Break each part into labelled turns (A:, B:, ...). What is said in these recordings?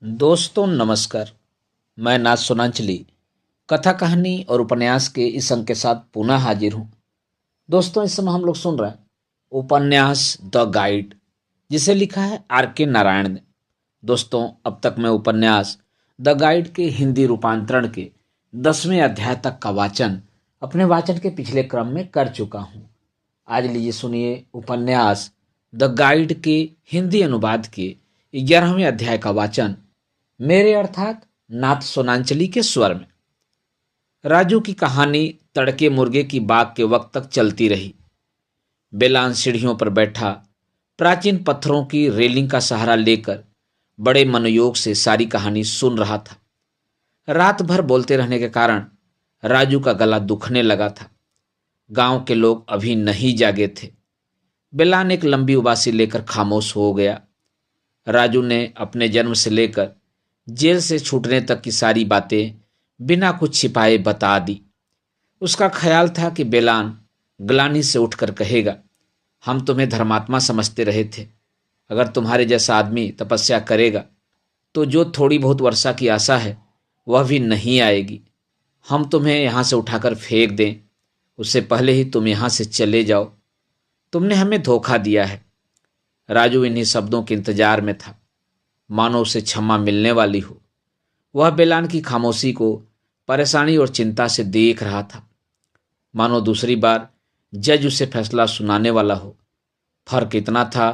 A: दोस्तों नमस्कार। मैं नाथ सोनांचली कथा कहानी और उपन्यास के इस अंक के साथ पुनः हाजिर हूँ। दोस्तों इस समय हम लोग सुन रहे हैं उपन्यास द गाइड, जिसे लिखा है R.K. नारायण ने। दोस्तों अब तक मैं उपन्यास द गाइड के हिंदी रूपांतरण के 10वें अध्याय तक का वाचन अपने वाचन के पिछले क्रम में कर चुका हूँ। आज लीजिए सुनिए उपन्यास द गाइड के हिंदी अनुवाद के 11वें अध्याय का वाचन मेरे अर्थात नाथ सोनांचली के स्वर में। राजू की कहानी तड़के मुर्गे की बाग के वक्त तक चलती रही। बेलान सीढ़ियों पर बैठा प्राचीन पत्थरों की रेलिंग का सहारा लेकर बड़े मनोयोग से सारी कहानी सुन रहा था। रात भर बोलते रहने के कारण राजू का गला दुखने लगा था। गांव के लोग अभी नहीं जागे थे। बेलान एक लंबी उबासी लेकर खामोश हो गया। राजू ने अपने जन्म से लेकर जेल से छूटने तक की सारी बातें बिना कुछ छिपाए बता दी। उसका ख्याल था कि बेलान ग्लानि से उठकर कहेगा, हम तुम्हें धर्मात्मा समझते रहे थे। अगर तुम्हारे जैसा आदमी तपस्या करेगा तो जो थोड़ी बहुत वर्षा की आशा है वह भी नहीं आएगी। हम तुम्हें यहाँ से उठाकर फेंक दें, उससे पहले ही तुम यहाँ से चले जाओ। तुमने हमें धोखा दिया है। राजू इन्हीं शब्दों के इंतजार में था, मानो उसे क्षमा मिलने वाली हो। वह बेलान की खामोशी को परेशानी और चिंता से देख रहा था, मानो दूसरी बार जज उसे फैसला सुनाने वाला हो। फर्क इतना था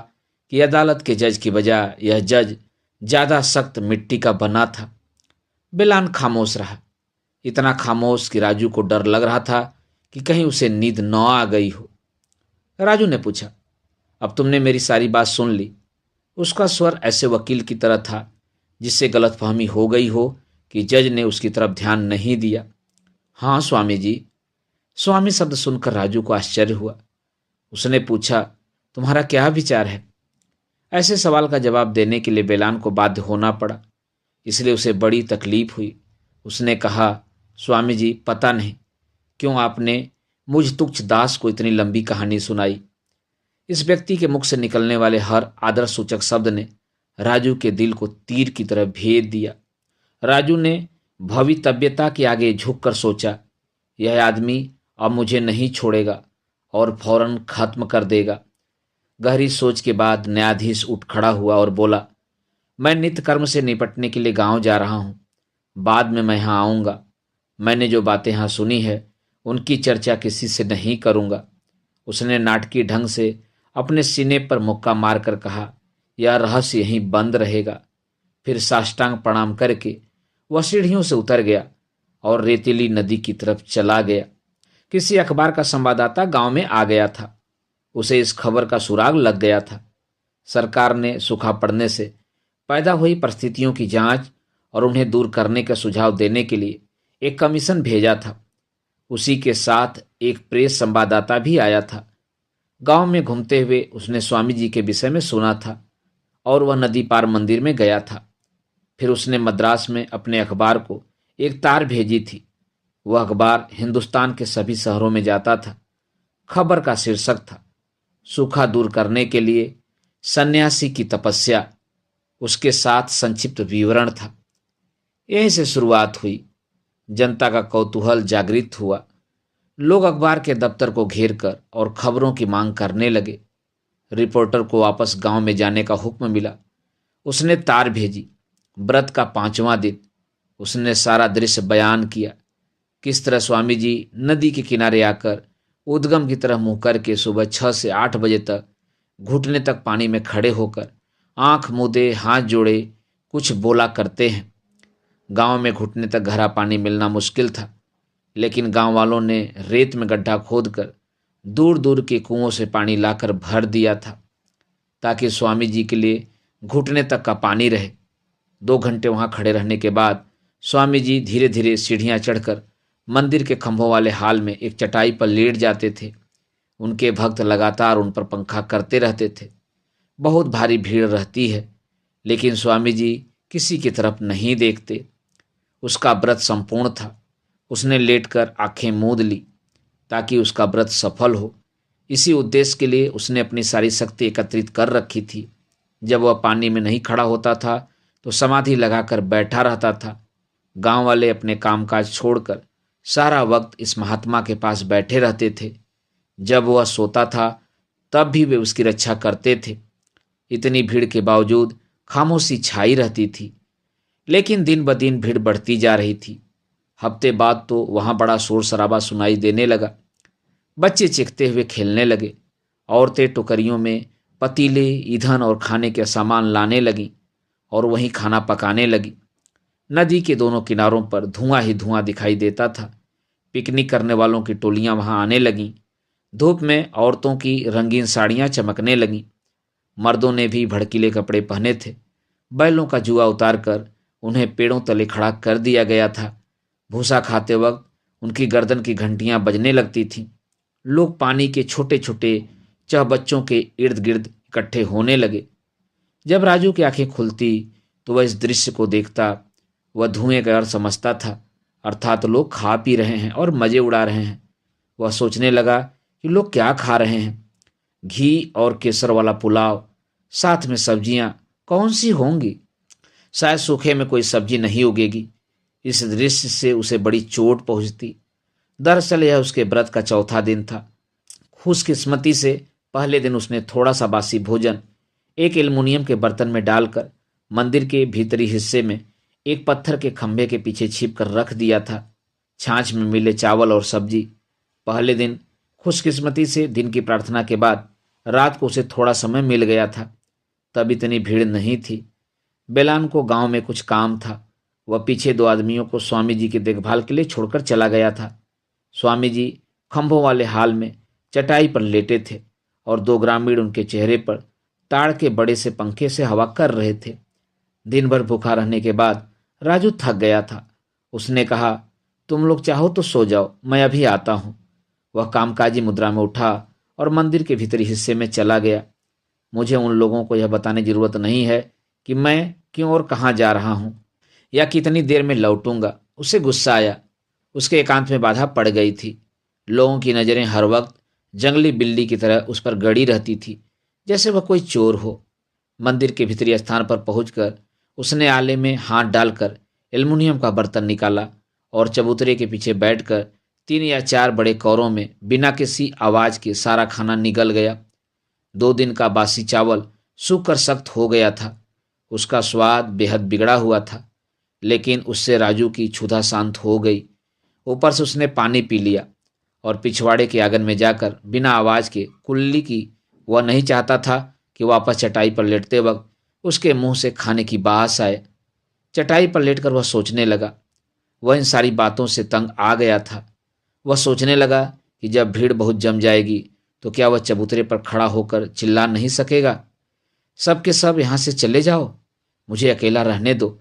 A: कि अदालत के जज की बजाय यह जज ज्यादा सख्त मिट्टी का बना था। बेलान खामोश रहा, इतना खामोश कि राजू को डर लग रहा था कि कहीं उसे नींद न आ गई हो। राजू ने पूछा, अब तुमने मेरी सारी बात सुन ली? उसका स्वर ऐसे वकील की तरह था जिससे गलतफहमी हो गई हो कि जज ने उसकी तरफ ध्यान नहीं दिया। हाँ स्वामी जी। स्वामी शब्द सुनकर राजू को आश्चर्य हुआ। उसने पूछा, तुम्हारा क्या विचार है? ऐसे सवाल का जवाब देने के लिए बेलान को बाध्य होना पड़ा, इसलिए उसे बड़ी तकलीफ हुई। उसने कहा, स्वामी जी पता नहीं क्यों आपने मुझ तुच्छ दास को इतनी लंबी कहानी सुनाई। इस व्यक्ति के मुख से निकलने वाले हर आदर सूचक शब्द ने राजू के दिल को तीर की तरह भेद दिया। राजू ने भवितव्यता के आगे झुककर सोचा, यह आदमी अब मुझे नहीं छोड़ेगा और फौरन खत्म कर देगा। गहरी सोच के बाद न्यायाधीश उठ खड़ा हुआ और बोला, मैं नित्य कर्म से निपटने के लिए गांव जा रहा हूं। बाद में मैं यहां आऊंगा। मैंने जो बातें यहां सुनी है उनकी चर्चा किसी से नहीं करूंगा। उसने नाटकीय ढंग से अपने सीने पर मुक्का मारकर कहा, यह रहस्य यहीं बंद रहेगा। फिर साष्टांग प्रणाम करके वह सीढ़ियों से उतर गया और रेतीली नदी की तरफ चला गया। किसी अखबार का संवाददाता गांव में आ गया था। उसे इस खबर का सुराग लग गया था। सरकार ने सूखा पड़ने से पैदा हुई परिस्थितियों की जांच और उन्हें दूर करने का सुझाव देने के लिए एक कमीशन भेजा था। उसी के साथ एक प्रेस संवाददाता भी आया था। गांव में घूमते हुए उसने स्वामी जी के विषय में सुना था और वह नदी पार मंदिर में गया था। फिर उसने मद्रास में अपने अखबार को एक तार भेजी थी। वह अखबार हिंदुस्तान के सभी शहरों में जाता था। खबर का शीर्षक था, सूखा दूर करने के लिए सन्यासी की तपस्या। उसके साथ संक्षिप्त विवरण था। यहीं से शुरुआत हुई। जनता का कौतूहल जागृत हुआ। लोग अखबार के दफ्तर को घेर कर और खबरों की मांग करने लगे। रिपोर्टर को वापस गांव में जाने का हुक्म मिला। उसने तार भेजी। व्रत का 5वां दिन। उसने सारा दृश्य बयान किया, किस तरह स्वामी जी नदी के किनारे आकर उद्गम की तरह मुंह करके सुबह 6 से 8 बजे तक घुटने तक पानी में खड़े होकर आंख मूंदे हाथ जोड़े कुछ बोला करते हैं। गांव में घुटने तक गहरा पानी मिलना मुश्किल था, लेकिन गांव वालों ने रेत में गड्ढा खोदकर दूर दूर के कुओं से पानी लाकर भर दिया था ताकि स्वामी जी के लिए घुटने तक का पानी रहे। 2 घंटे वहां खड़े रहने के बाद स्वामी जी धीरे धीरे सीढ़ियां चढ़कर मंदिर के खंभों वाले हाल में एक चटाई पर लेट जाते थे। उनके भक्त लगातार उन पर पंखा करते रहते थे। बहुत भारी भीड़ रहती है, लेकिन स्वामी जी किसी की तरफ नहीं देखते। उसका व्रत संपूर्ण था। उसने लेटकर आंखें मूंद ली ताकि उसका व्रत सफल हो। इसी उद्देश्य के लिए उसने अपनी सारी शक्ति एकत्रित कर रखी थी। जब वह पानी में नहीं खड़ा होता था तो समाधि लगाकर बैठा रहता था। गांव वाले अपने कामकाज छोड़कर सारा वक्त इस महात्मा के पास बैठे रहते थे। जब वह सोता था तब भी वे उसकी रक्षा करते थे। इतनी भीड़ के बावजूद खामोशी छाई रहती थी। लेकिन दिन ब दिन भीड़ बढ़ती जा रही थी। हफ्ते बाद तो वहां बड़ा शोर शराबा सुनाई देने लगा। बच्चे चीखते हुए खेलने लगे। औरतें टोकरियों में पतीले, ईंधन और खाने के सामान लाने लगीं और वहीं खाना पकाने लगी। नदी के दोनों किनारों पर धुआं ही धुआं दिखाई देता था। पिकनिक करने वालों की टोलियां वहां आने लगीं। धूप में औरतों की रंगीन साड़ियां चमकने लगीं। मर्दों ने भी भड़कीले कपड़े पहने थे। बैलों का जुआ उतारकर उन्हें पेड़ों तले खड़ा कर दिया गया था। भूसा खाते वक्त उनकी गर्दन की घंटियां बजने लगती थीं। लोग पानी के छोटे छोटे चह बच्चों के इर्द गिर्द इकट्ठे होने लगे। जब राजू की आंखें खुलती तो वह इस दृश्य को देखता। वह धुएं का अर्थ समझता था, अर्थात लोग खा पी रहे हैं और मजे उड़ा रहे हैं। वह सोचने लगा कि लोग क्या खा रहे हैं। घी और केसर वाला पुलाव, साथ में सब्जियां कौन सी होंगी? शायद सूखे में कोई सब्जी नहीं उगेगी। इस दृश्य से उसे बड़ी चोट पहुंचती। दरअसल यह उसके व्रत का चौथा दिन था। खुशकिस्मती से पहले दिन उसने थोड़ा सा बासी भोजन एक एल्युमिनियम के बर्तन में डालकर मंदिर के भीतरी हिस्से में एक पत्थर के खंभे के पीछे छिप कर रख दिया था। छाछ में मिले चावल और सब्जी। पहले दिन खुशकिस्मती से दिन की प्रार्थना के बाद रात को उसे थोड़ा समय मिल गया था। तब इतनी भीड़ नहीं थी। बेलान को गांव में कुछ काम था। वह पीछे दो आदमियों को स्वामी जी की देखभाल के लिए छोड़कर चला गया था। स्वामी जी खंभों वाले हाल में चटाई पर लेटे थे और दो ग्रामीण उनके चेहरे पर ताड़ के बड़े से पंखे से हवा कर रहे थे। दिन भर भूखा रहने के बाद राजू थक गया था। उसने कहा, तुम लोग चाहो तो सो जाओ, मैं अभी आता हूं। वह कामकाजी मुद्रा में उठा और मंदिर के भीतरी हिस्से में चला गया। मुझे उन लोगों को यह बताने की जरूरत नहीं है कि मैं क्यों और कहाँ जा रहा हूं या कितनी देर में लौटूंगा। उसे गुस्सा आया। उसके एकांत में बाधा पड़ गई थी। लोगों की नज़रें हर वक्त जंगली बिल्ली की तरह उस पर गड़ी रहती थी, जैसे वह कोई चोर हो। मंदिर के भीतरी स्थान पर पहुंचकर उसने आले में हाथ डालकर एल्युमिनियम का बर्तन निकाला और चबूतरे के पीछे बैठकर 3 या 4 बड़े कौरों में बिना किसी आवाज के सारा खाना निगल गया। 2 दिन का बासी चावल सूख कर सख्त हो गया था। उसका स्वाद बेहद बिगड़ा हुआ था, लेकिन उससे राजू की क्षुधा शांत हो गई। ऊपर से उसने पानी पी लिया और पिछवाड़े के आंगन में जाकर बिना आवाज के कुल्ली की। वह नहीं चाहता था कि वापस चटाई पर लेटते वक्त उसके मुंह से खाने की बास आए। चटाई पर लेटकर वह सोचने लगा। वह इन सारी बातों से तंग आ गया था। वह सोचने लगा कि जब भीड़ बहुत जम जाएगी तो क्या वह चबूतरे पर खड़ा होकर चिल्ला नहीं सकेगा, सब के सब यहाँ से चले जाओ, मुझे अकेला रहने दो,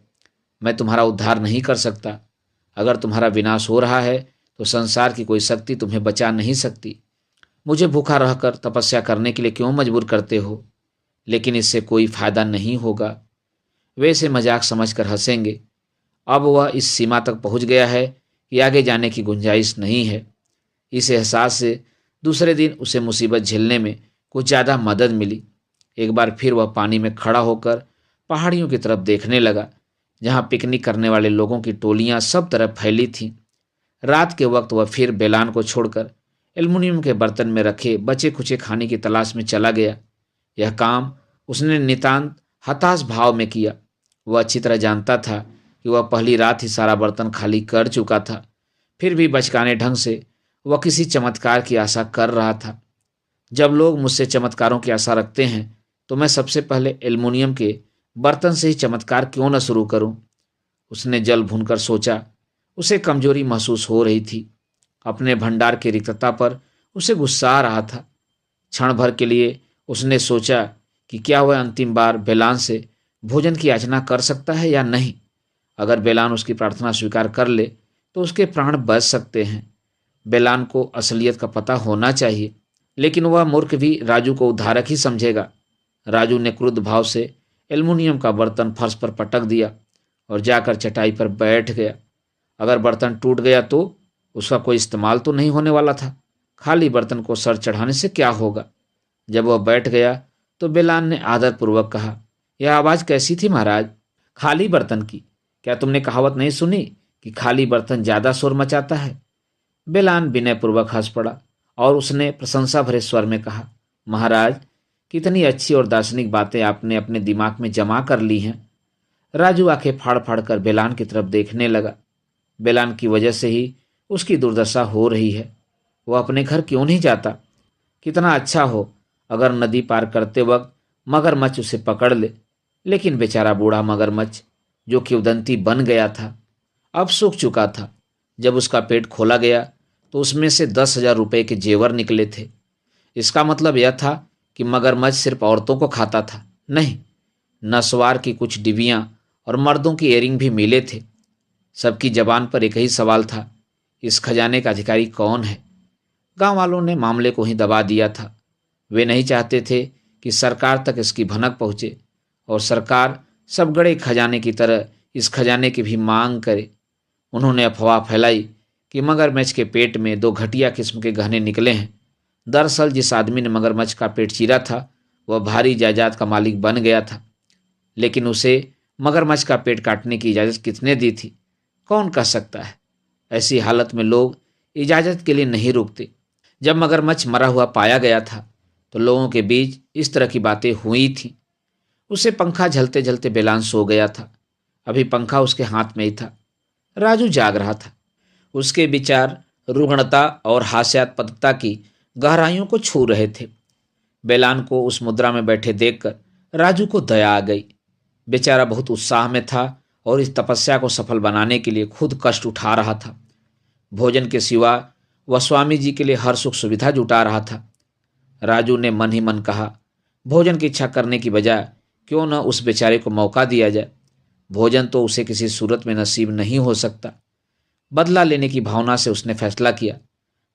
A: मैं तुम्हारा उद्धार नहीं कर सकता। अगर तुम्हारा विनाश हो रहा है तो संसार की कोई शक्ति तुम्हें बचा नहीं सकती। मुझे भूखा रहकर तपस्या करने के लिए क्यों मजबूर करते हो? लेकिन इससे कोई फायदा नहीं होगा। वे इसे मजाक समझकर हंसेंगे। अब वह इस सीमा तक पहुंच गया है कि आगे जाने की गुंजाइश नहीं है। इस एहसास से दूसरे दिन उसे मुसीबत झेलने में कुछ ज़्यादा मदद मिली। एक बार फिर वह पानी में खड़ा होकर पहाड़ियों की तरफ देखने लगा, जहाँ पिकनिक करने वाले लोगों की टोलियाँ सब तरफ फैली थीं। रात के वक्त वह फिर बेलान को छोड़कर एल्युमिनियम के बर्तन में रखे बचे खुचे खाने की तलाश में चला गया। यह काम उसने नितांत हताश भाव में किया। वह अच्छी तरह जानता था कि वह पहली रात ही सारा बर्तन खाली कर चुका था। फिर भी बचकाने ढंग से वह किसी चमत्कार की आशा कर रहा था। जब लोग मुझसे चमत्कारों की आशा रखते हैं तो मैं सबसे पहले एल्युमिनियम के बर्तन से ही चमत्कार क्यों न शुरू करूं? उसने जल भूनकर सोचा। उसे कमजोरी महसूस हो रही थी। अपने भंडार की रिक्तता पर उसे गुस्सा आ रहा था। क्षण भर के लिए उसने सोचा कि क्या वह अंतिम बार बेलान से भोजन की याचना कर सकता है या नहीं। अगर बेलान उसकी प्रार्थना स्वीकार कर ले तो उसके प्राण बच सकते हैं। बेलान को असलियत का पता होना चाहिए, लेकिन वह मूर्ख भी राजू को उद्धारक ही समझेगा। राजू ने क्रुद्ध भाव से एल्युमिनियम का बर्तन फर्श पर पटक दिया और जाकर चटाई पर बैठ गया। अगर बर्तन टूट गया तो उसका कोई इस्तेमाल तो नहीं होने वाला था। खाली बर्तन को सर चढ़ाने से क्या होगा? जब वह बैठ गया तो बेलान ने आदरपूर्वक कहा, यह आवाज़ कैसी थी महाराज? खाली बर्तन की। क्या तुमने कहावत नहीं सुनी कि खाली बर्तन ज्यादा शोर मचाता है? बेलान विनयपूर्वक हंस पड़ा और उसने प्रशंसा भरे स्वर में कहा, महाराज, कितनी अच्छी और दार्शनिक बातें आपने अपने दिमाग में जमा कर ली हैं। राजू आंखें फाड़ फाड़ कर बेलान की तरफ देखने लगा। बेलान की वजह से ही उसकी दुर्दशा हो रही है। वह अपने घर क्यों नहीं जाता? कितना अच्छा हो अगर नदी पार करते वक्त मगरमच्छ उसे पकड़ ले। लेकिन बेचारा बूढ़ा मगरमच्छ, जो कि उदंती बन गया था, अब सूख चुका था। जब उसका पेट खोला गया तो उसमें से 10,000 रुपये के जेवर निकले थे। इसका मतलब यह था कि मगरमच्छ सिर्फ औरतों को खाता था? नहीं, नस्वार की कुछ डिबियाँ और मर्दों की एयरिंग भी मिले थे। सबकी जबान पर एक ही सवाल था, इस खजाने का अधिकारी कौन है? गांव वालों ने मामले को ही दबा दिया था। वे नहीं चाहते थे कि सरकार तक इसकी भनक पहुंचे और सरकार सब गड़े खजाने की तरह इस खजाने की भी मांग करे। उन्होंने अफवाह फैलाई कि मगरमच्छ के पेट में 2 घटिया किस्म के गहने निकले हैं। दरअसल जिस आदमी ने मगरमच्छ का पेट चीरा था वह भारी जायदाद का मालिक बन गया था। लेकिन उसे मगरमच्छ का पेट काटने की इजाज़त किसने दी थी? कौन कह सकता है? ऐसी हालत में लोग इजाज़त के लिए नहीं रुकते। जब मगरमच्छ मरा हुआ पाया गया था तो लोगों के बीच इस तरह की बातें हुई थी। उसे पंखा झलते झलते बेलान सो गया था। अभी पंखा उसके हाथ में ही था। राजू जाग रहा था। उसके विचार रुग्णता और हास्यास्पदता की गहराइयों को छू रहे थे। बेलान को उस मुद्रा में बैठे देखकर राजू को दया आ गई। बेचारा बहुत उत्साह में था और इस तपस्या को सफल बनाने के लिए खुद कष्ट उठा रहा था। भोजन के सिवा वह स्वामी जी के लिए हर सुख सुविधा जुटा रहा था। राजू ने मन ही मन कहा, भोजन की इच्छा करने की बजाय क्यों न उस बेचारे को मौका दिया जाए। भोजन तो उसे किसी सूरत में नसीब नहीं हो सकता। बदला लेने की भावना से उसने फैसला किया,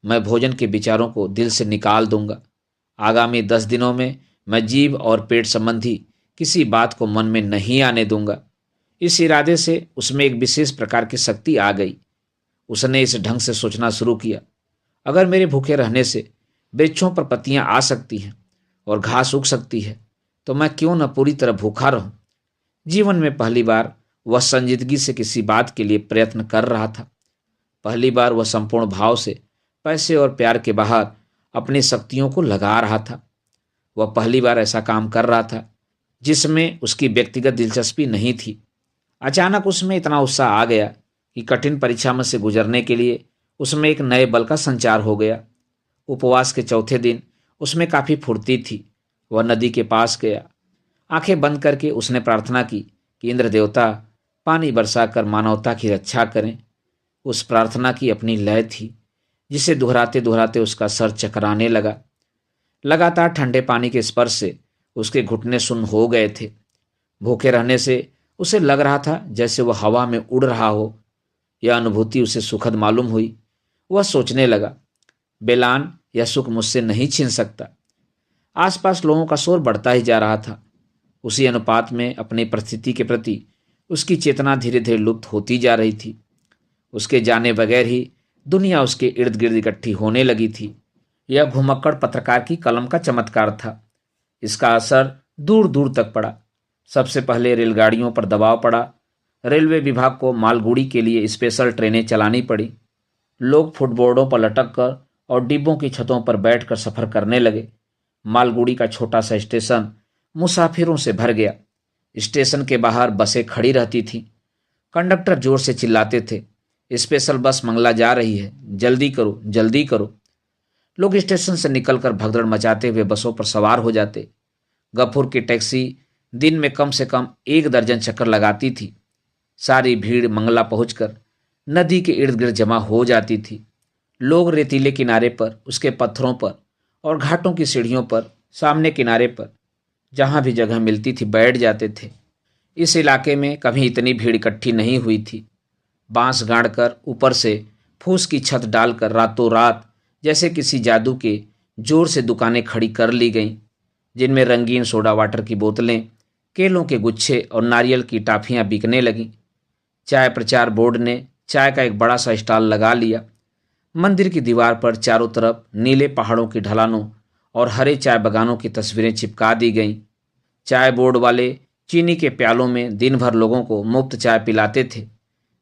A: मैं भोजन के विचारों को दिल से निकाल दूंगा। आगामी 10 दिनों में मैं जीभ और पेट संबंधी किसी बात को मन में नहीं आने दूंगा। इस इरादे से उसमें एक विशेष प्रकार की शक्ति आ गई। उसने इस ढंग से सोचना शुरू किया, अगर मेरे भूखे रहने से वृक्षों पर पत्तियां आ सकती हैं और घास उग सकती है तो मैं क्यों न पूरी तरह भूखा रहूं। जीवन में पहली बार वह संजीदगी से किसी बात के लिए प्रयत्न कर रहा था। पहली बार वह संपूर्ण भाव से पैसे और प्यार के बाहर अपनी शक्तियों को लगा रहा था। वह पहली बार ऐसा काम कर रहा था जिसमें उसकी व्यक्तिगत दिलचस्पी नहीं थी। अचानक उसमें इतना उत्साह आ गया कि कठिन परीक्षा में से गुजरने के लिए उसमें एक नए बल का संचार हो गया। उपवास के चौथे दिन उसमें काफ़ी फुर्ती थी। वह नदी के पास गया। आंखें बंद करके उसने प्रार्थना की कि इंद्र देवता पानी बरसाकर मानवता की रक्षा करें। उस प्रार्थना की अपनी लय थी जिसे दोहराते दोहराते उसका सर चकराने लगा। लगातार ठंडे पानी के स्पर्श से उसके घुटने सुन्न हो गए थे। भूखे रहने से उसे लग रहा था जैसे वह हवा में उड़ रहा हो। यह अनुभूति उसे सुखद मालूम हुई। वह सोचने लगा, बेलान यह सुख मुझसे नहीं छीन सकता। आसपास लोगों का शोर बढ़ता ही जा रहा था। उसी अनुपात में अपनी परिस्थिति के प्रति उसकी चेतना धीरे धीरे लुप्त होती जा रही थी। उसके जाने बगैर ही दुनिया उसके इर्द गिर्द इकट्ठी होने लगी थी। यह घुमक्कड़ पत्रकार की कलम का चमत्कार था। इसका असर दूर दूर तक पड़ा। सबसे पहले रेलगाड़ियों पर दबाव पड़ा। रेलवे विभाग को मालगुड़ी के लिए स्पेशल ट्रेनें चलानी पड़ी। लोग फुटबोर्डों पर लटक कर और डिब्बों की छतों पर बैठकर सफ़र करने लगे। मालगुड़ी का छोटा सा स्टेशन मुसाफिरों से भर गया। स्टेशन के बाहर बसें खड़ी रहती थीं। कंडक्टर जोर से चिल्लाते थे, स्पेशल बस मंगला जा रही है, जल्दी करो जल्दी करो। लोग स्टेशन से निकलकर भगदड़ मचाते हुए बसों पर सवार हो जाते। गफूर की टैक्सी दिन में कम से कम 1 दर्जन चक्कर लगाती थी। सारी भीड़ मंगला पहुंचकर नदी के इर्द गिर्द जमा हो जाती थी। लोग रेतीले किनारे पर, उसके पत्थरों पर और घाटों की सीढ़ियों पर, सामने किनारे पर जहाँ भी जगह मिलती थी बैठ जाते थे। इस इलाके में कभी इतनी भीड़ इकट्ठी नहीं हुई थी। बांस गाड़कर ऊपर से फूस की छत डालकर रातों रात जैसे किसी जादू के जोर से दुकानें खड़ी कर ली गईं, जिनमें रंगीन सोडा वाटर की बोतलें, केलों के गुच्छे और नारियल की टाफियां बिकने लगीं। चाय प्रचार बोर्ड ने चाय का एक बड़ा सा स्टॉल लगा लिया। मंदिर की दीवार पर चारों तरफ नीले पहाड़ों की ढलानों और हरे चाय बागानों की तस्वीरें चिपका दी गईं। चाय बोर्ड वाले चीनी के प्यालों में दिन भर लोगों को मुफ्त चाय पिलाते थे।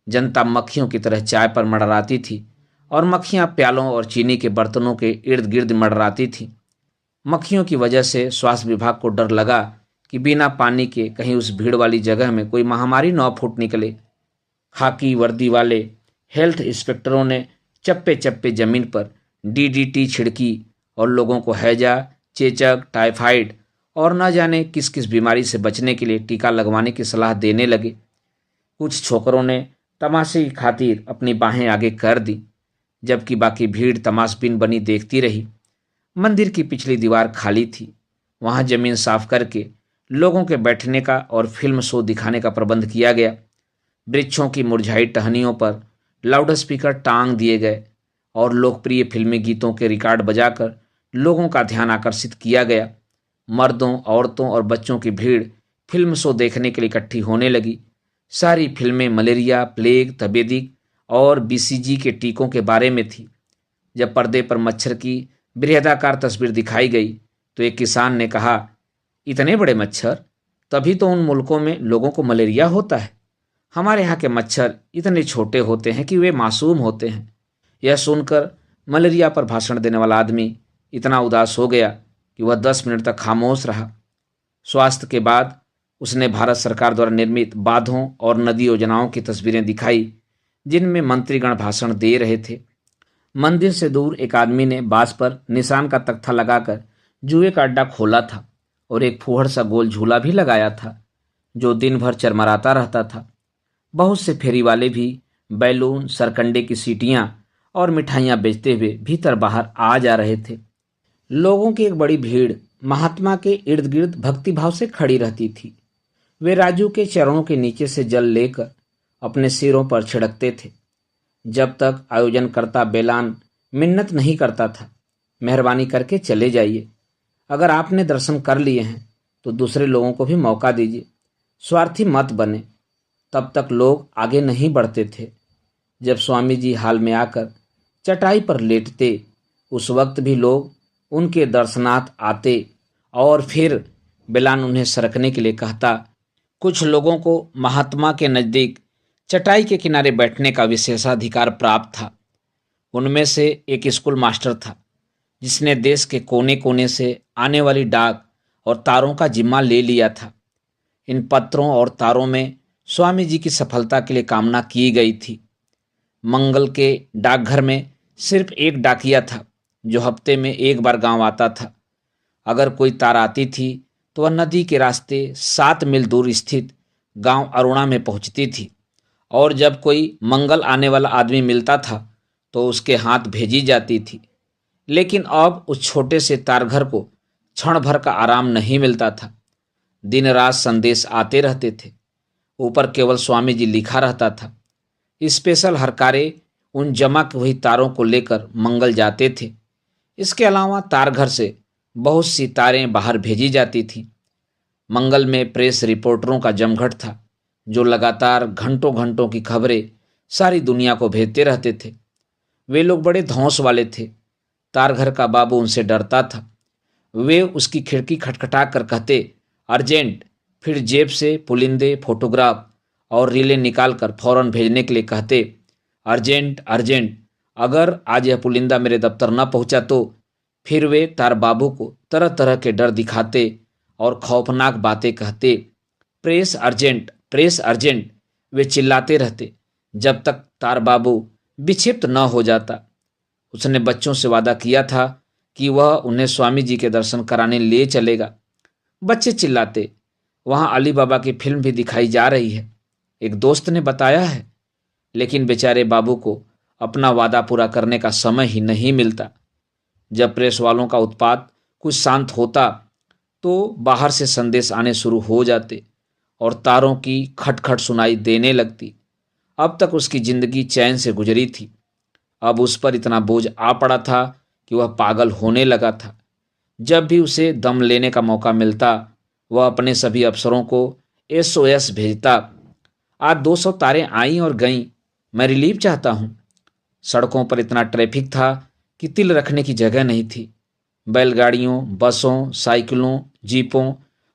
A: जनता मक्खियों की तरह चाय पर मंडराती थी और मक्खियां प्यालों और चीनी के बर्तनों के इर्द गिर्द मंडराती थीं। मक्खियों की वजह से स्वास्थ्य विभाग को डर लगा कि बिना पानी के कहीं उस भीड़ वाली जगह में कोई महामारी न फूट निकले। खाकी वर्दी वाले हेल्थ इंस्पेक्टरों ने चप्पे चप्पे जमीन पर डीडीटी छिड़की और लोगों को हैजा, चेचक, टाइफाइड और न जाने किस किस बीमारी से बचने के लिए टीका लगवाने की सलाह देने लगे। कुछ छोकरों ने तमाशे की खातिर अपनी बाहें आगे कर दी, जबकि बाकी भीड़ तमाशबीन बनी देखती रही। मंदिर की पिछली दीवार खाली थी। वहां जमीन साफ करके लोगों के बैठने का और फिल्म शो दिखाने का प्रबंध किया गया। वृक्षों की मुरझाई टहनियों पर लाउडस्पीकर टांग दिए गए और लोकप्रिय फिल्मी गीतों के रिकॉर्ड बजाकर लोगों का ध्यान आकर्षित किया गया। मर्दों, औरतों और बच्चों की भीड़ फिल्म शो देखने के लिए इकट्ठी होने लगी। सारी फिल्में मलेरिया, प्लेग, तपेदिक और बीसीजी के टीकों के बारे में थी। जब पर्दे पर मच्छर की बृहदाकार तस्वीर दिखाई गई तो एक किसान ने कहा, इतने बड़े मच्छर, तभी तो उन मुल्कों में लोगों को मलेरिया होता है। हमारे यहाँ के मच्छर इतने छोटे होते हैं कि वे मासूम होते हैं। यह सुनकर मलेरिया पर भाषण देने वाला आदमी इतना उदास हो गया कि वह 10 मिनट तक खामोश रहा। स्वास्थ्य के बाद उसने भारत सरकार द्वारा निर्मित बांधों और नदी योजनाओं की तस्वीरें दिखाई, जिनमें मंत्रीगण भाषण दे रहे थे। मंदिर से दूर एक आदमी ने बांस पर निशान का तख्ता लगाकर जुए का अड्डा खोला था और एक फूहड़ सा गोल झूला भी लगाया था, जो दिन भर चरमराता रहता था। बहुत से फेरी वाले भी बैलून, सरकंडे की सीटियां और मिठाइयां बेचते हुए भीतर बाहर आ जा रहे थे। लोगों की एक बड़ी भीड़ महात्मा के इर्द गिर्द भक्तिभाव से खड़ी रहती थी। वे राजू के चरणों के नीचे से जल लेकर अपने सिरों पर छिड़कते थे। जब तक आयोजनकर्ता बेलान मिन्नत नहीं करता था, मेहरबानी करके चले जाइए। अगर आपने दर्शन कर लिए हैं तो दूसरे लोगों को भी मौका दीजिए। स्वार्थी मत बने। तब तक लोग आगे नहीं बढ़ते थे। जब स्वामी जी हाल में आकर चटाई पर लेटते, उस वक्त भी लोग उनके दर्शनार्थ आते और फिर बेलान उन्हें सरकने के लिए कहता। कुछ लोगों को महात्मा के नज़दीक चटाई के किनारे बैठने का विशेषाधिकार प्राप्त था। उनमें से एक स्कूल मास्टर था, जिसने देश के कोने कोने से आने वाली डाक और तारों का जिम्मा ले लिया था। इन पत्रों और तारों में स्वामी जी की सफलता के लिए कामना की गई थी। मंगल के डाकघर में सिर्फ एक डाकिया था, जो हफ्ते में एक बार गांव आता था। अगर कोई तार आती थी तो वह नदी के रास्ते 7 मील दूर स्थित गांव अरुणा में पहुंचती थी, और जब कोई मंगल आने वाला आदमी मिलता था तो उसके हाथ भेजी जाती थी। लेकिन अब उस छोटे से तारघर को क्षण भर का आराम नहीं मिलता था। दिन रात संदेश आते रहते थे। ऊपर केवल स्वामी जी लिखा रहता था। स्पेशल हरकारे उन जमा हुई तारों को लेकर मंगल जाते थे। इसके अलावा तारघर से बहुत सी तारें बाहर भेजी जाती थीं। मंगल में प्रेस रिपोर्टरों का जमघट था, जो लगातार घंटों घंटों की खबरें सारी दुनिया को भेजते रहते थे। वे लोग बड़े धौंस वाले थे। तारघर का बाबू उनसे डरता था। वे उसकी खिड़की खटखटा कर कहते, अर्जेंट। फिर जेब से पुलिंदे, फोटोग्राफ और रीलें निकालकर फौरन भेजने के लिए कहते, अर्जेंट अर्जेंट। अगर आज यह पुलिंदा मेरे दफ्तर न पहुंचा तो। फिर वे तार बाबू को तरह तरह के डर दिखाते और खौफनाक बातें कहते। Press urgent, press urgent. वे चिल्लाते रहते जब तक तार बाबू विक्षिप्त न हो जाता। उसने बच्चों से वादा किया था कि वह उन्हें स्वामी जी के दर्शन कराने ले चलेगा। बच्चे चिल्लाते, वहाँ अली बाबा की फिल्म भी दिखाई जा रही है, एक दोस्त ने बताया है। लेकिन बेचारे बाबू को अपना वादा पूरा करने का समय ही नहीं मिलता। जब प्रेस वालों का उत्पात कुछ शांत होता तो बाहर से संदेश आने शुरू हो जाते और तारों की खटखट सुनाई देने लगती। अब तक उसकी जिंदगी चैन से गुजरी थी। अब उस पर इतना बोझ आ पड़ा था कि वह पागल होने लगा था। जब भी उसे दम लेने का मौका मिलता, वह अपने सभी अफसरों को SOS भेजता। आज 200 तारें आईं और गईं, मैं रिलीफ चाहता हूँ। सड़कों पर इतना ट्रैफिक था कि तिल रखने की जगह नहीं थी। बैलगाड़ियों, बसों, साइकिलों, जीपों,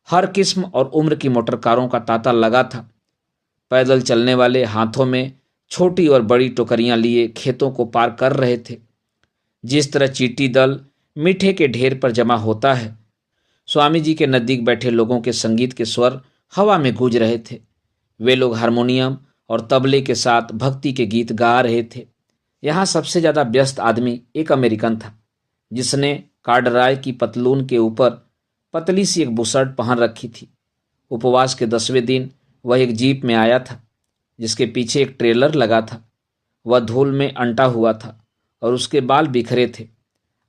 A: हर किस्म और उम्र की मोटर कारों का तांता लगा था। पैदल चलने वाले हाथों में छोटी और बड़ी टोकरियां लिए खेतों को पार कर रहे थे। जिस तरह चींटी दल मीठे के ढेर पर जमा होता है, स्वामी जी के नज़दीक बैठे लोगों के संगीत के स्वर हवा में गूंज रहे थे। वे लोग हारमोनियम और तबले के साथ भक्ति के गीत गा रहे थे। यहाँ सबसे ज़्यादा व्यस्त आदमी एक अमेरिकन था, जिसने कार्डराय की पतलून के ऊपर पतली सी एक बुशर्ट पहन रखी थी। उपवास के 10वें दिन वह एक जीप में आया था, जिसके पीछे एक ट्रेलर लगा था। वह धूल में अंटा हुआ था और उसके बाल बिखरे थे।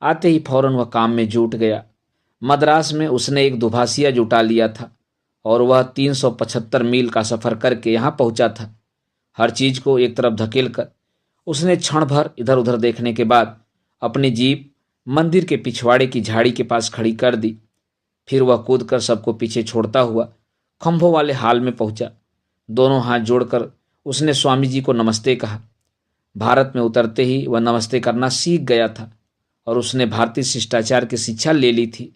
A: आते ही फौरन वह काम में जुट गया। मद्रास में उसने एक दुभाषिया जुटा लिया था और वह 375 मील का सफ़र करके यहाँ पहुँचा था। हर चीज़ को एक तरफ धकेल कर उसने क्षण भर इधर उधर देखने के बाद अपनी जीप मंदिर के पिछवाड़े की झाड़ी के पास खड़ी कर दी। फिर वह कूद कर सबको पीछे छोड़ता हुआ खंभों वाले हाल में पहुंचा। दोनों हाथ जोड़कर उसने स्वामी जी को नमस्ते कहा। भारत में उतरते ही वह नमस्ते करना सीख गया था और उसने भारतीय शिष्टाचार की शिक्षा ले ली थी।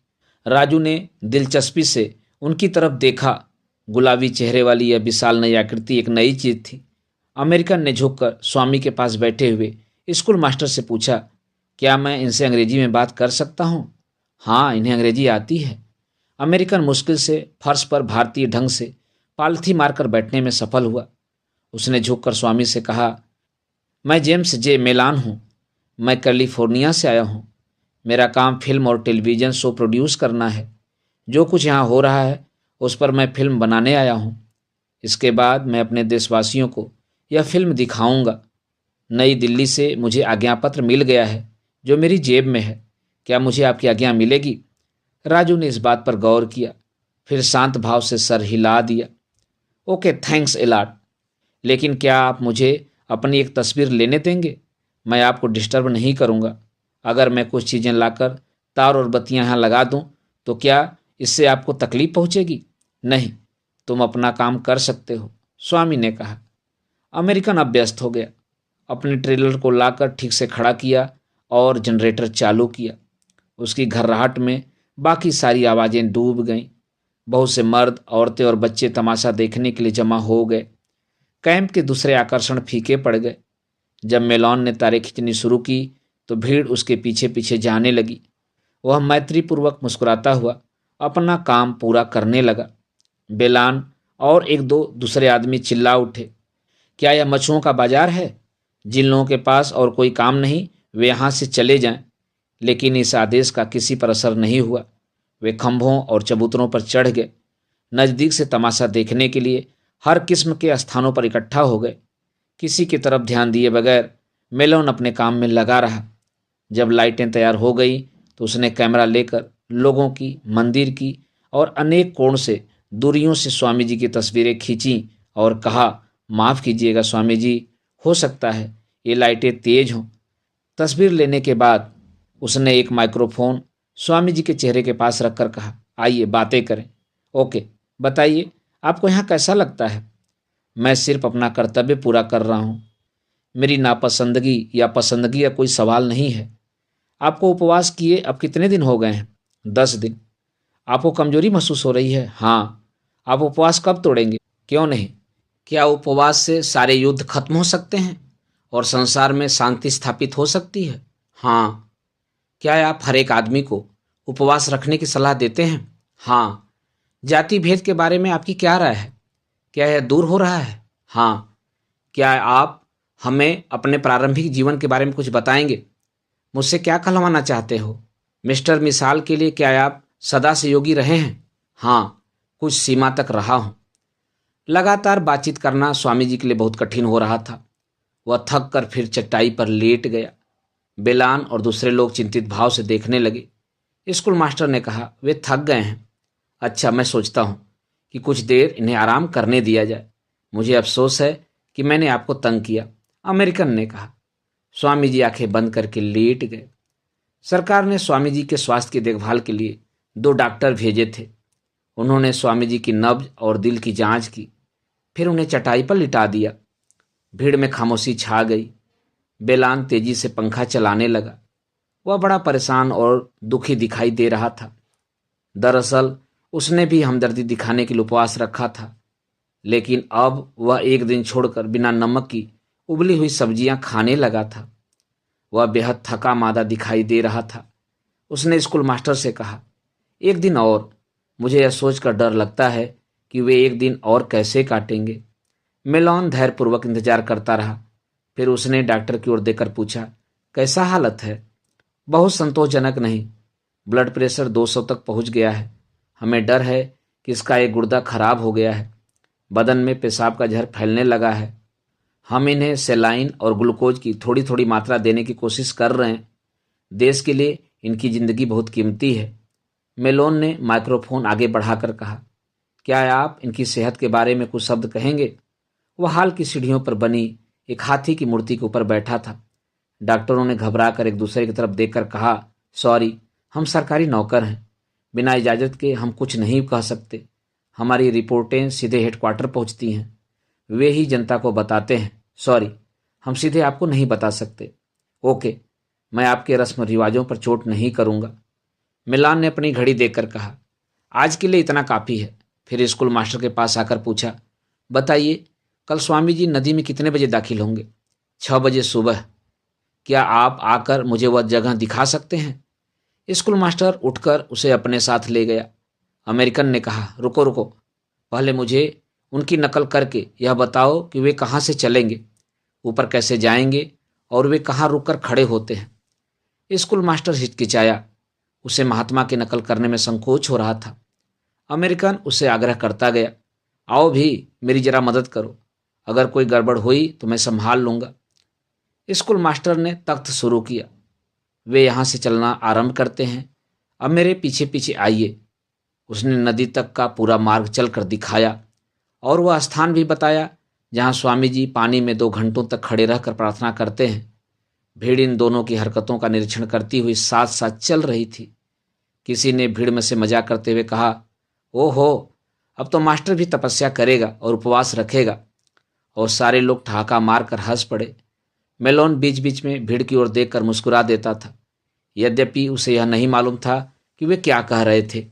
A: राजू ने दिलचस्पी से उनकी तरफ देखा। गुलाबी चेहरे वाली यह विशाल नई आकृति एक नई चीज थी। अमेरिकन ने झुककर स्वामी के पास बैठे हुए स्कूल मास्टर से पूछा, क्या मैं इनसे अंग्रेजी में बात कर सकता हूँ? हाँ, इन्हें अंग्रेजी आती है। अमेरिकन मुश्किल से फर्श पर भारतीय ढंग से पालथी मारकर बैठने में सफल हुआ। उसने झुककर स्वामी से कहा, मैं जेम्स जे मेलान हूँ। मैं कैलिफोर्निया से आया हूँ। मेरा काम फिल्म और टेलीविज़न शो प्रोड्यूस करना है। जो कुछ यहाँ हो रहा है उस पर मैं फिल्म बनाने आया हूँ। इसके बाद मैं अपने देशवासियों को यह फिल्म दिखाऊंगा। नई दिल्ली से मुझे आज्ञापत्र मिल गया है जो मेरी जेब में है। क्या मुझे आपकी आज्ञा मिलेगी? राजू ने इस बात पर गौर किया, फिर शांत भाव से सर हिला दिया। Okay, thanks a lot. लेकिन क्या आप मुझे अपनी एक तस्वीर लेने देंगे? मैं आपको डिस्टर्ब नहीं करूँगा। अगर मैं कुछ चीज़ें लाकर तार और बत्तियाँ यहाँ लगा दूँ तो क्या इससे आपको तकलीफ पहुँचेगी? नहीं, तुम अपना काम कर सकते हो, स्वामी ने कहा। अमेरिकन अब व्यस्त हो गया। अपने ट्रेलर को लाकर ठीक से खड़ा किया और जनरेटर चालू किया। उसकी घर्राहट में बाकी सारी आवाज़ें डूब गईं। बहुत से मर्द, औरतें और बच्चे तमाशा देखने के लिए जमा हो गए। कैंप के दूसरे आकर्षण फीके पड़ गए। जब मेलॉन ने तारे खींचनी शुरू की तो भीड़ उसके पीछे पीछे जाने लगी। वह मैत्रीपूर्वक मुस्कुराता हुआ अपना काम पूरा करने लगा। बेलान और एक दो दूसरे आदमी चिल्ला उठे, क्या यह मछुओं का बाजार है? जिन लोगों के पास और कोई काम नहीं वे यहाँ से चले जाएं। लेकिन इस आदेश का किसी पर असर नहीं हुआ। वे खंभों और चबूतरों पर चढ़ गए। नज़दीक से तमाशा देखने के लिए हर किस्म के स्थानों पर इकट्ठा हो गए। किसी की तरफ ध्यान दिए बगैर मेलोन अपने काम में लगा रहा। जब लाइटें तैयार हो गई तो उसने कैमरा लेकर लोगों की, मंदिर की और अनेक कोण से, दूरियों से स्वामी जी की तस्वीरें खींची और कहा, माफ़ कीजिएगा स्वामी जी, हो सकता है ये लाइटें तेज हों। तस्वीर लेने के बाद उसने एक माइक्रोफोन स्वामी जी के चेहरे के पास रखकर कहा, आइए बातें करें। ओके, बताइए आपको यहाँ कैसा लगता है? मैं सिर्फ अपना कर्तव्य पूरा कर रहा हूँ। मेरी नापसंदगी या पसंदगी का कोई सवाल नहीं है। आपको उपवास किए अब कितने दिन हो गए हैं? 10 दिन। आपको कमजोरी महसूस हो रही है? हाँ। आप उपवास कब तोड़ेंगे? क्यों नहीं? क्या उपवास से सारे युद्ध खत्म हो सकते हैं और संसार में शांति स्थापित हो सकती है? हाँ। क्या आप हर एक आदमी को उपवास रखने की सलाह देते हैं? हाँ। जाति भेद के बारे में आपकी क्या राय है? क्या यह दूर हो रहा है? हाँ। क्या आप हमें अपने प्रारंभिक जीवन के बारे में कुछ बताएंगे? मुझसे क्या कहलवाना चाहते हो? मिस्टर मिसाल के लिए क्या आप सदा से योगी रहे हैं? हाँ, कुछ सीमा तक रहा हूँ। लगातार बातचीत करना स्वामी जी के लिए बहुत कठिन हो रहा था। वह थक कर फिर चटाई पर लेट गया। बेलान और दूसरे लोग चिंतित भाव से देखने लगे। स्कूल मास्टर ने कहा, वे थक गए हैं। अच्छा, मैं सोचता हूँ कि कुछ देर इन्हें आराम करने दिया जाए। मुझे अफसोस है कि मैंने आपको तंग किया, अमेरिकन ने कहा। स्वामी जी आंखें बंद करके लेट गए। सरकार ने स्वामी जी के स्वास्थ्य की देखभाल के लिए 2 डॉक्टर भेजे थे। उन्होंने स्वामी जी की नब्ज और दिल की जांच की, फिर उन्हें चटाई पर लिटा दिया। भीड़ में खामोशी छा गई। बेलान तेजी से पंखा चलाने लगा। वह बड़ा परेशान और दुखी दिखाई दे रहा था। दरअसल उसने भी हमदर्दी दिखाने के लिए उपवास रखा था, लेकिन अब वह एक दिन छोड़कर बिना नमक की उबली हुई सब्जियां खाने लगा था। वह बेहद थका मादा दिखाई दे रहा था। उसने स्कूल मास्टर से कहा, एक दिन और। मुझे यह सोचकर डर लगता है कि वे एक दिन और कैसे काटेंगे। मेलॉन धैर्यपूर्वक इंतजार करता रहा। फिर उसने डॉक्टर की ओर देखकर पूछा, कैसा हालत है? बहुत संतोषजनक नहीं। ब्लड प्रेशर 200 तक पहुंच गया है। हमें डर है कि इसका एक गुर्दा खराब हो गया है। बदन में पेशाब का जहर फैलने लगा है। हम इन्हें सेलाइन और ग्लूकोज की थोड़ी थोड़ी मात्रा देने की कोशिश कर रहे हैं। देश के लिए इनकी जिंदगी बहुत कीमती है। मेलोन ने माइक्रोफोन आगे बढ़ाकर कहा, क्या आप इनकी सेहत के बारे में कुछ शब्द कहेंगे? वह हाल की सीढ़ियों पर बनी एक हाथी की मूर्ति के ऊपर बैठा था। डॉक्टरों ने घबराकर एक दूसरे की तरफ देखकर कहा, सॉरी, हम सरकारी नौकर हैं। बिना इजाज़त के हम कुछ नहीं कह सकते। हमारी रिपोर्टें सीधे हेडक्वार्टर पहुंचती हैं। वे ही जनता को बताते हैं। सॉरी, हम सीधे आपको नहीं बता सकते। ओके, मैं आपके रस्म रिवाजों पर चोट नहीं करूंगा। मिलान ने अपनी घड़ी देखकर कहा, आज के लिए इतना काफ़ी है। फिर स्कूल मास्टर के पास आकर पूछा, बताइए, कल स्वामी जी नदी में कितने बजे दाखिल होंगे? 6 बजे सुबह। क्या आप आकर मुझे वह जगह दिखा सकते हैं? स्कूल मास्टर उठकर उसे अपने साथ ले गया। अमेरिकन ने कहा, रुको रुको, पहले मुझे उनकी नकल करके यह बताओ कि वे कहाँ से चलेंगे, ऊपर कैसे जाएंगे और वे कहाँ रुककर खड़े होते हैं। स्कूल मास्टर हिचकिचाया। उसे महात्मा की नकल करने में संकोच हो रहा था। अमेरिकन उसे आग्रह करता गया, आओ भी, मेरी जरा मदद करो। अगर कोई गड़बड़ हुई तो मैं संभाल लूंगा। स्कूल मास्टर ने तख्त शुरू किया, वे यहाँ से चलना आरंभ करते हैं। अब मेरे पीछे पीछे आइए। उसने नदी तक का पूरा मार्ग चलकर दिखाया और वह स्थान भी बताया जहाँ स्वामी जी पानी में 2 घंटों तक खड़े रहकर प्रार्थना करते हैं। भीड़ इन दोनों की हरकतों का निरीक्षण करती हुई साथ साथ चल रही थी। किसी ने भीड़ में से मजाक करते हुए कहा, ओहो, अब तो मास्टर भी तपस्या करेगा और उपवास रखेगा। और सारे लोग ठहाका मारकर हंस पड़े। मेलोन बीच बीच में भीड़ की ओर देखकर मुस्कुरा देता था, यद्यपि उसे यह नहीं मालूम था कि वे क्या कह रहे थे।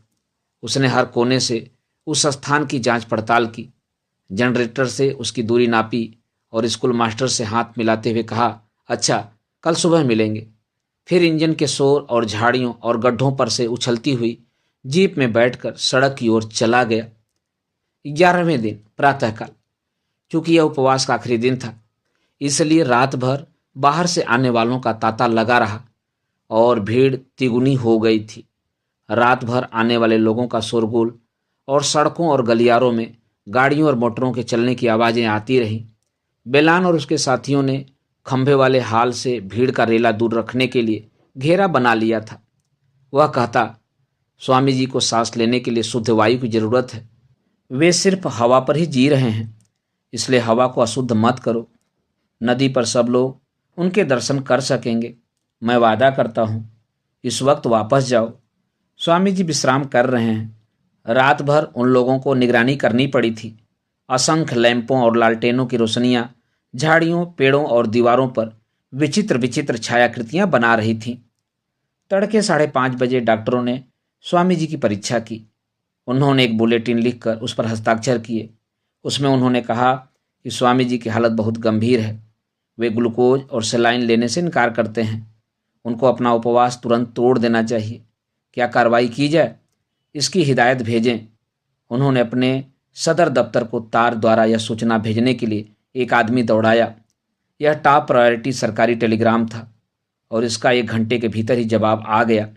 A: उसने हर कोने से उस स्थान की जांच पड़ताल की, जनरेटर से उसकी दूरी नापी और स्कूल मास्टर से हाथ मिलाते हुए कहा, अच्छा, कल सुबह मिलेंगे। फिर इंजन के शोर और झाड़ियों और गड्ढों पर से उछलती हुई जीप में बैठकर सड़क की ओर चला गया। 11वें दिन प्रातःकाल। चूंकि यह उपवास का आखिरी दिन था, इसलिए रात भर बाहर से आने वालों का तांता लगा रहा और भीड़ तिगुनी हो गई थी। रात भर आने वाले लोगों का शोरगुल और सड़कों और गलियारों में गाड़ियों और मोटरों के चलने की आवाज़ें आती रहीं। बेलान और उसके साथियों ने खंभे वाले हाल से भीड़ का रेला दूर रखने के लिए घेरा बना लिया था। वह कहता, स्वामी जी को सांस लेने के लिए शुद्ध वायु की जरूरत है। वे सिर्फ हवा पर ही जी रहे हैं, इसलिए हवा को अशुद्ध मत करो। नदी पर सब लोग उनके दर्शन कर सकेंगे। मैं वादा करता हूँ, इस वक्त वापस जाओ। स्वामी जी विश्राम कर रहे हैं। रात भर उन लोगों को निगरानी करनी पड़ी थी। असंख्य लैंपों और लालटेनों की रोशनियां झाड़ियों, पेड़ों और दीवारों पर विचित्र विचित्र छायाकृतियां बना रही थीं। तड़के 5:30 बजे डॉक्टरों ने स्वामी जी की परीक्षा की। उन्होंने एक बुलेटिन लिखकर उस पर हस्ताक्षर किए। उसमें उन्होंने कहा कि स्वामी जी की हालत बहुत गंभीर है। वे ग्लूकोज और सेलाइन लेने से इनकार करते हैं। उनको अपना उपवास तुरंत तोड़ देना चाहिए। क्या कार्रवाई की जाए, इसकी हिदायत भेजें। उन्होंने अपने सदर दफ्तर को तार द्वारा यह सूचना भेजने के लिए एक आदमी दौड़ाया। यह टॉप प्रायोरिटी सरकारी टेलीग्राम था और इसका 1 घंटे के भीतर ही जवाब आ गया।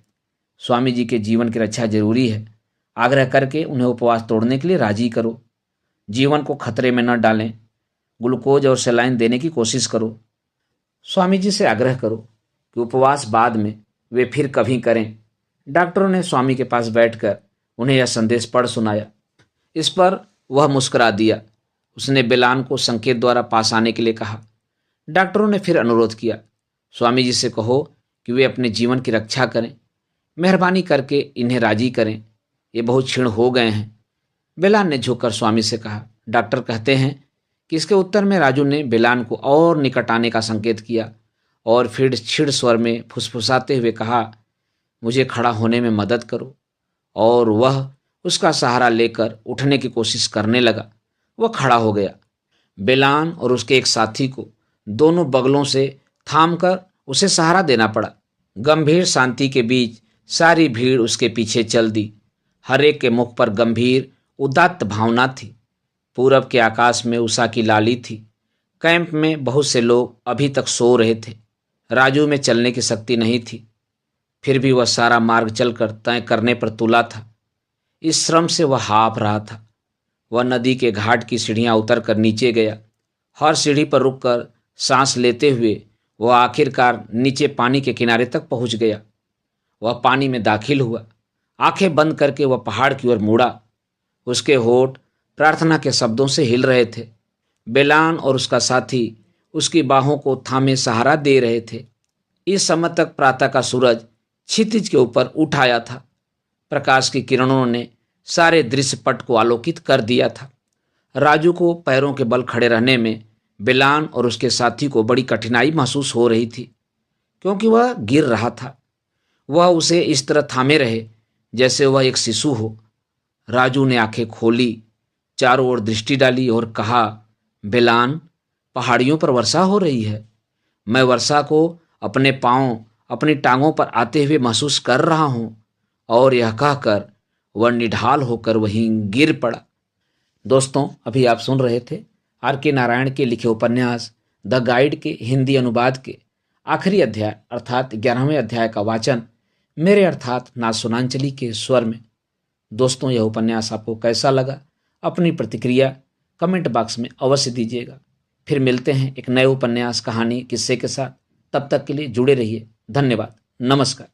A: स्वामी जी के जीवन की रक्षा जरूरी है। आग्रह करके उन्हें उपवास तोड़ने के लिए राजी करो। जीवन को खतरे में न डालें। ग्लूकोज और सेलाइन देने की कोशिश करो। स्वामी जी से आग्रह करो कि उपवास बाद में वे फिर कभी करें। डॉक्टरों ने स्वामी के पास बैठकर उन्हें यह संदेश पढ़ सुनाया। इस पर वह मुस्कुरा दिया। उसने बेलान को संकेत द्वारा पास आने के लिए कहा। डॉक्टरों ने फिर अनुरोध किया, स्वामी जी से कहो कि वे अपने जीवन की रक्षा करें। मेहरबानी करके इन्हें राजी करें, ये बहुत क्षीण हो गए हैं। बेलान ने झुककर स्वामी से कहा। डॉक्टर कहते हैं कि इसके उत्तर में राजू ने बेलान को और निकट आने का संकेत किया और फिर क्षीण स्वर में फुसफुसाते हुए कहा, मुझे खड़ा होने में मदद करो। और वह उसका सहारा लेकर उठने की कोशिश करने लगा। वह खड़ा हो गया। बेलान और उसके एक साथी को दोनों बगलों से थामकर उसे सहारा देना पड़ा। गंभीर शांति के बीच सारी भीड़ उसके पीछे चल दी। हर एक के मुख पर गंभीर उदात्त भावना थी। पूरब के आकाश में उषा की लाली थी। कैंप में बहुत से लोग अभी तक सो रहे थे। राजू में चलने की शक्ति नहीं थी, फिर भी वह सारा मार्ग चलकर तय करने पर तुला था। इस श्रम से वह हाँफ रहा था। वह नदी के घाट की सीढ़ियां उतरकर नीचे गया। हर सीढ़ी पर रुककर सांस लेते हुए वह आखिरकार नीचे पानी के किनारे तक पहुंच गया। वह पानी में दाखिल हुआ। आंखें बंद करके वह पहाड़ की ओर मुड़ा। उसके होठ प्रार्थना के शब्दों से हिल रहे थे। बेलान और उसका साथी उसकी बाहों को थामे सहारा दे रहे थे। इस समय तक प्रातः का सूरज क्षितिज के ऊपर उठ आया था। प्रकाश की किरणों ने सारे दृश्य पट को आलोकित कर दिया था। राजू को पैरों के बल खड़े रहने में बेलान और उसके साथी को बड़ी कठिनाई महसूस हो रही थी, क्योंकि वह गिर रहा था। वह उसे इस तरह थामे रहे जैसे वह एक शिशु हो। राजू ने आंखें खोली, चारों ओर दृष्टि डाली और कहा, बेलान, पहाड़ियों पर वर्षा हो रही है। मैं वर्षा को अपने पांव, अपनी टांगों पर आते हुए महसूस कर रहा हूं। और यह कहकर वह निढाल होकर वहीं गिर पड़ा। दोस्तों, अभी आप सुन रहे थे R.K. नारायण के लिखे उपन्यास द गाइड के हिंदी अनुवाद के आखिरी अध्याय अर्थात 11वें अध्याय का वाचन मेरे अर्थात नाथ सोनांचली के स्वर में। दोस्तों, यह उपन्यास आपको कैसा लगा? अपनी प्रतिक्रिया कमेंट बॉक्स में अवश्य दीजिएगा। फिर मिलते हैं एक नए उपन्यास, कहानी, किस्से के साथ। तब तक के लिए जुड़े रहिए। धन्यवाद। नमस्कार।